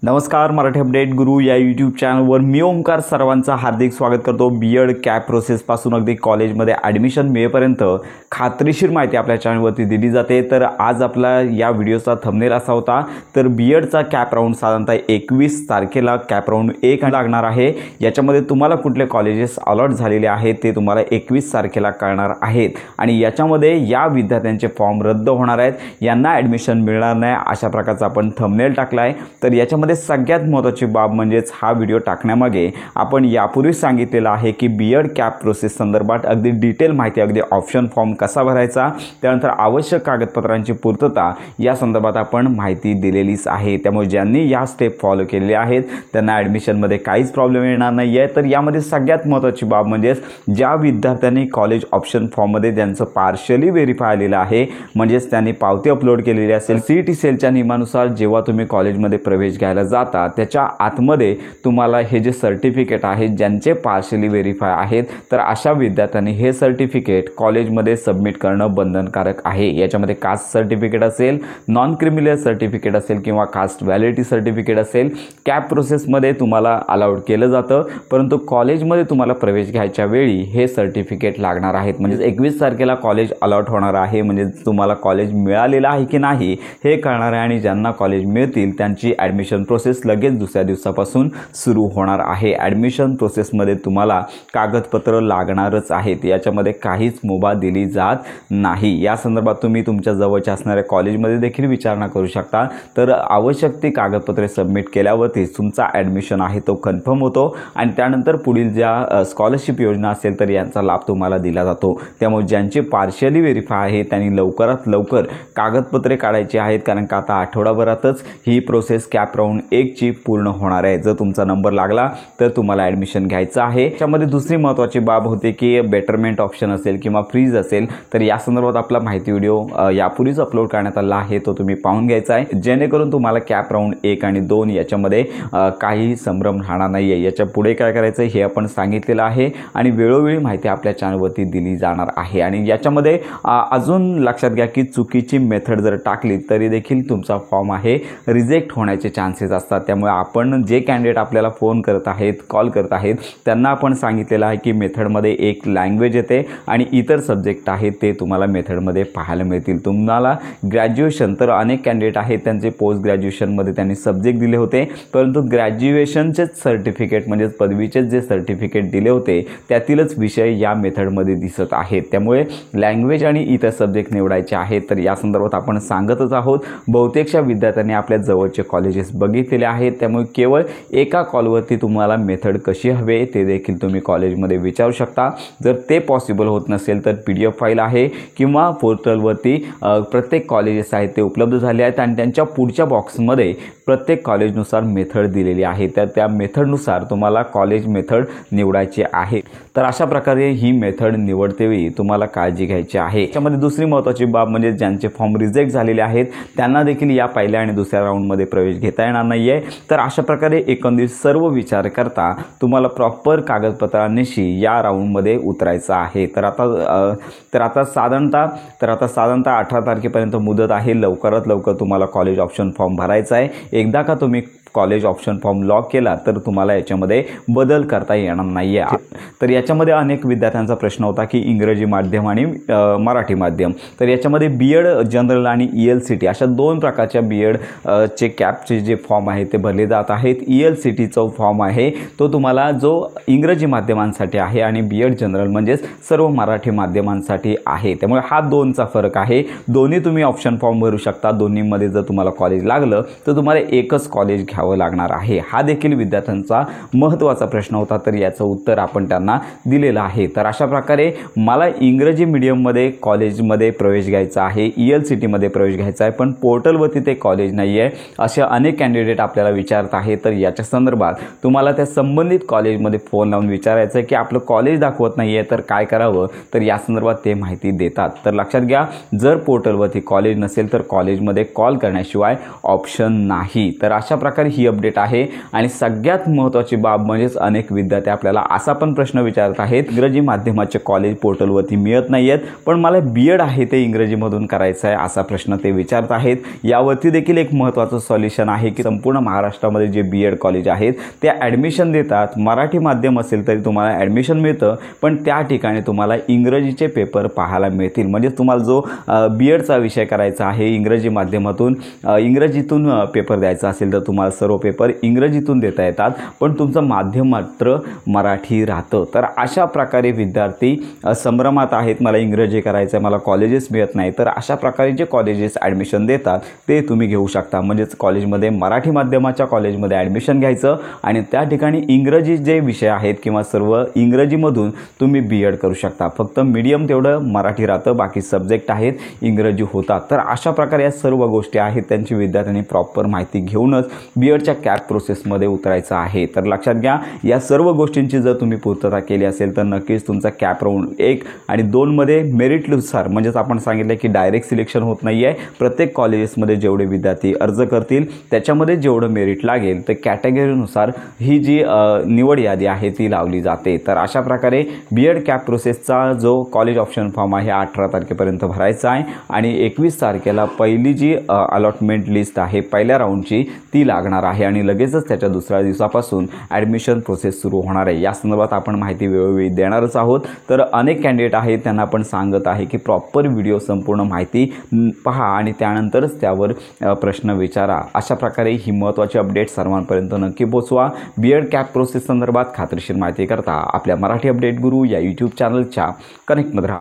नमस्कार, मराठी अपडेट गुरु या यूट्यूब चॅनलवर मी ओमकार सर्वांचं हार्दिक स्वागत करतो। बीएड कॅप प्रोसेसपासून अगदी कॉलेजमध्ये ॲडमिशन मिळेपर्यंत खात्रीशीर माहिती आपल्या चॅनलवरती दिली जाते। तर आज आपला या व्हिडिओचा थंबनेल असा होता, तर बीएडचा कॅप राऊंड साधारणतः 21 तारखेला कॅप राऊंड 1 लागणार आहे। याच्यामध्ये तुम्हाला कुठले कॉलेजेस अलॉट झालेले आहेत ते तुम्हाला 21 तारखेला कळणार आहेत आणि याच्यामध्ये या विद्यार्थ्यांचे फॉर्म रद्द होणार आहेत, यांना ॲडमिशन मिळणार नाही अशा प्रकारचा आपण थंबनेल टाकला आहे। तर याच्यामध्ये सगळ्यात महत्त्वाची बाब म्हणजेच हा व्हिडिओ टाकण्यामागे आपण यापूर्वी सांगितलेलं आहे की बीएड कॅप प्रोसेस संदर्भात अगदी डिटेल माहिती, अगदी ऑप्शन फॉर्म कसा भरायचा, त्यानंतर आवश्यक कागदपत्रांची पूर्तता या संदर्भात आपण माहिती दिलेलीच आहे। त्यामुळे ज्यांनी या स्टेप फॉलो केलेले आहेत त्यांना ॲडमिशनमध्ये काहीच प्रॉब्लेम येणार नाही आहे। तर यामध्ये सगळ्यात महत्त्वाची बाब म्हणजेच ज्या विद्यार्थ्यांनी कॉलेज ऑप्शन फॉर्ममध्ये ज्यांचं पार्शियली व्हेरीफाय आलेलं आहे, म्हणजेच त्यांनी पावती अपलोड केलेली असेल, सीईटी सेलच्या नियमानुसार जेव्हा तुम्ही कॉलेजमध्ये प्रवेश घ्यायला जाता त्याच्या आतमध्ये तुम्हाला हे जे सर्टिफिकेट आहे ज्यांचे पार्शियली व्हेरीफाय आहेत, तर अशा विद्यार्थ्यांनी हे सर्टिफिकेट कॉलेजमध्ये सबमिट करणं बंधनकारक आहे। याच्यामध्ये कास्ट सर्टिफिकेट असेल, नॉन क्रिमिनल सर्टिफिकेट असेल किंवा कास्ट व्हॅलिडिटी सर्टिफिकेट असेल, कॅप प्रोसेसमध्ये तुम्हाला अलाउड केलं जातं, परंतु कॉलेजमध्ये तुम्हाला प्रवेश घ्यायच्या वेळी हे सर्टिफिकेट लागणार आहेत। म्हणजे 21 तारखेला कॉलेज अलॉट होणार आहे, म्हणजे तुम्हाला कॉलेज मिळालेलं आहे की नाही हे कळणार आहे आणि ज्यांना कॉलेज मिळतील त्यांची ॲडमिशन प्रोसेस लगेच दुसऱ्या दिवसापासून सुरू होणार आहे। ॲडमिशन प्रोसेसमध्ये तुम्हाला कागदपत्र लागणारच आहेत, याच्यामध्ये काहीच मुभा दिली जात नाही। या संदर्भात तुम्ही तुमच्या जवळच्या असणाऱ्या कॉलेजमध्ये देखील विचारणा करू शकता। तर आवश्यक ती कागदपत्रे सबमिट केल्यावरतीच तुमचा ॲडमिशन आहे तो कन्फर्म होतो आणि त्यानंतर पुढील ज्या स्कॉलरशिप योजना असेल तर यांचा लाभ तुम्हाला दिला जातो। त्यामुळे ज्यांचे पार्शियली व्हेरीफाय आहे त्यांनी लवकरात लवकर कागदपत्रे काढायची आहेत, कारण का आता आठवडाभरातच ही प्रोसेस कॅप राऊंड 1 ची पूर्ण होणार आहे। जर तुमचा नंबर लागला तर तुम्हाला ॲडमिशन घ्यायचं आहे। त्यामध्ये दुसरी महत्त्वाची बाब होते की बेटरमेंट ऑप्शन असेल किंवा फ्रीज असेल, तर या संदर्भात आपला माहिती व्हिडिओ यापूर्वीच अपलोड करण्यात आला आहे, तो तुम्ही पाहून घ्यायचा आहे, जेणेकरून तुम्हाला कॅप राऊंड 1 आणि 2 याच्यामध्ये काही संभ्रम राहणार नाही आहे। याच्या पुढे काय करायचं हे आपण सांगितलेलं आहे आणि वेळोवेळी माहिती आपल्या चॅनलवरती दिली जाणार आहे। आणि याच्यामध्ये अजून लक्षात घ्या की चुकीची मेथड जर टाकली तरी देखील तुमचा फॉर्म आहे रिजेक्ट होण्याचे चान्सेस असतात। त्यामुळे आपण जे कॅन्डिडेट आपल्याला फोन करत आहेत, कॉल करत आहेत, त्यांना आपण सांगितलेलं आहे की मेथडमध्ये एक लँग्वेज येते आणि इतर सब्जेक्ट आहेत ते तुम्हाला मेथडमध्ये पाहायला मिळतील। तुम्हाला ग्रॅज्युएशन, तर अनेक कॅन्डिडेट आहेत त्यांचे पोस्ट ग्रॅज्युएशनमध्ये त्यांनी सब्जेक्ट दिले होते, परंतु ग्रॅज्युएशनचेच सर्टिफिकेट म्हणजेच पदवीचेच जे सर्टिफिकेट दिले होते त्यातीलच विषय या मेथडमध्ये दिसत आहेत। त्यामुळे लँग्वेज आणि इतर सब्जेक्ट निवडायचे आहेत। तर या संदर्भात आपण सांगतच आहोत, बहुतेकशा विद्यार्थ्यांनी आपल्या जवळचे कॉलेजेस बघितलेले आहेत, त्यामुळे केवळ एका कॉलवरती तुम्हाला मेथड कशी हवे ते देखील तुम्ही कॉलेजमध्ये विचारू शकता। जर ते पॉसिबल होत नसेल तर PDF फाईल आहे किंवा पोर्टलवरती प्रत्येक कॉलेजेस आहेत ते उपलब्ध झाले आहेत आणि त्यांच्या पुढच्या बॉक्समध्ये प्रत्येक कॉलेजनुसार मेथड दिलेली आहे, तर त्या मेथडनुसार तुम्हाला कॉलेज मेथड निवडायची आहे। तर अशा प्रकारे ही मेथड निवडतेवेळी तुम्हाला काळजी घ्यायची आहे। त्यामध्ये दुसरी महत्त्वाची बाब म्हणजे ज्यांचे फॉर्म रिजेक्ट झालेले आहेत त्यांना देखील या पहिल्या आणि दुसऱ्या राऊंडमध्ये प्रवेश घेता येणार नाही आहे। तर अशा प्रकारे एकंदरीत सर्व विचार करता तुम्हाला प्रॉपर कागदपत्रांनिशी या राऊंडमध्ये उतरायचं आहे। तर आता साधारणतः 18 तारखेपर्यंत मुदत आहे। लवकरात लवकर तुम्हाला कॉलेज ऑप्शन फॉर्म भरायचा आहे। एकदा का तुम्ही कॉलेज ऑप्शन फॉर्म लॉक केला तर तुम्हाला याच्यामध्ये बदल करता येणार नाही आहे। तर याच्यामध्ये अनेक विद्यार्थ्यांचा प्रश्न होता की इंग्रजी माध्यम आणि मराठी माध्यम, तर याच्यामध्ये बीएड जनरल आणि ELCT अशा 2 प्रकारच्या बीएड चे कॅपचे जे फॉर्म आहेत ते भरले जात आहेत। ELCTचा फॉर्म आहे तो तुम्हाला जो इंग्रजी माध्यमांसाठी आहे आणि बीएड जनरल म्हणजेच सर्व मराठी माध्यमांसाठी आहे। त्यामुळे हा 2चा फरक आहे। दोन्ही तुम्ही ऑप्शन फॉर्म भरू शकता। दोन्हीमध्ये जर तुम्हाला कॉलेज लागलं तर तुम्हाला एकच कॉलेज घ्यावं लागणार आहे। हा देखील विद्यार्थ्यांचा महत्त्वाचा प्रश्न होता, तर याचं उत्तर आपण त्यांना दिलेलं आहे। तर अशा प्रकारे मला इंग्रजी मीडियममध्ये कॉलेजमध्ये प्रवेश घ्यायचा आहे, ELCTमध्ये प्रवेश घ्यायचा आहे, पण पोर्टलवरती ते कॉलेज नाही आहे, असे अनेक कॅन्डिडेट आपल्याला विचारत आहेत। तर याच्या संदर्भात तुम्हाला त्या संबंधित कॉलेजमध्ये फोन लावून विचारायचं आहे की आपलं कॉलेज दाखवत नाही आहे तर काय करावं, तर या संदर्भात ते माहिती देतात। तर लक्षात घ्या, जर पोर्टलवरती कॉलेज नसेल तर कॉलेजमध्ये कॉल करण्याशिवाय ऑप्शन नाही। तर अशा प्रकारे ही अपडेट आहे। आणि सगळ्यात महत्त्वाची बाब म्हणजेच अनेक विद्यार्थी आपल्याला असा पण प्रश्न विचारत आहेत, इंग्रजी माध्यमाचे कॉलेज पोर्टलवरती मिळत नाही आहेत, पण मला BEd आहे ते इंग्रजीमधून करायचं आहे असा प्रश्न ते विचारत आहेत। यावरती देखील एक महत्त्वाचं सॉल्युशन आहे की संपूर्ण महाराष्ट्रामध्ये जे BEd कॉलेज आहेत ते ॲडमिशन देतात। मराठी माध्यम असेल तरी तुम्हाला ॲडमिशन मिळतं, पण त्या ठिकाणी तुम्हाला इंग्रजीचे पेपर पाहायला मिळतील। म्हणजे तुम्हाला जो BEdचा विषय करायचा आहे इंग्रजी माध्यमातून इंग्रजीतून पेपर द्यायचा असेल तर तुम्हाला सर्व पेपर इंग्रजीतून देता येतात, पण तुमचं माध्यम मात्र मराठी राहतं। तर अशा प्रकारे विद्यार्थी संभ्रमात आहेत, मला इंग्रजी करायचं आहे, मला कॉलेजेस मिळत नाही। तर अशा प्रकारे जे कॉलेजेस ॲडमिशन देतात ते तुम्ही घेऊ शकता। म्हणजेच कॉलेजमध्ये मराठी माध्यमाच्या कॉलेजमध्ये ॲडमिशन घ्यायचं आणि त्या ठिकाणी इंग्रजी जे विषय आहेत किंवा सर्व इंग्रजीमधून तुम्ही BEd करू शकता। फक्त मीडियम तेवढं मराठी राहतं, बाकी सब्जेक्ट आहेत इंग्रजी होतात। तर अशा प्रकारे या सर्व गोष्टी आहेत त्यांची विद्यार्थ्यांनी प्रॉपर माहिती घेऊनच BEdच्या कॅप प्रोसेसमध्ये उतरायचं आहे। तर लक्षात घ्या, या सर्व गोष्टींची जर तुम्ही पूर्तता केली असेल तर नक्कीच तुमचा कॅप राऊंड 1 आणि 2 मध्ये मेरिटनुसार, म्हणजेच आपण सांगितलं की डायरेक्ट सिलेक्शन होत नाही आहे, प्रत्येक कॉलेजेसमध्ये जेवढे विद्यार्थी अर्ज करतील त्याच्यामध्ये जेवढं मेरिट लागेल तर कॅटेगरीनुसार ही जी निवड यादी आहे ती लावली जाते। तर अशा प्रकारे BEd कॅप प्रोसेसचा जो कॉलेज ऑप्शन फॉर्म आहे 18 तारखेपर्यंत भरायचा आहे आणि 21 तारखेला पहिली जी अलॉटमेंट लिस्ट आहे पहिल्या राऊंडची ती लागणार आहे आणि लगेचच त्याच्या दुसऱ्या दिवसापासून ॲडमिशन प्रोसेस सुरू होणार आहे। या संदर्भात आपण माहिती वेळोवेळी देणारच आहोत। तर अनेक कॅन्डिडेट आहेत त्यांना आपण सांगत आहे की प्रॉपर व्हिडिओ संपूर्ण माहिती पहा आणि त्यानंतरच त्यावर प्रश्न विचारा। अशा प्रकारे ही महत्त्वाची अपडेट सर्वांपर्यंत नक्की पोहोचवा। BEd कॅप प्रोसेस संदर्भात खात्रीशीर माहिती करता आपल्या मराठी अपडेट गुरु या यूट्यूब चॅनलच्या कनेक्टमध्ये राहा।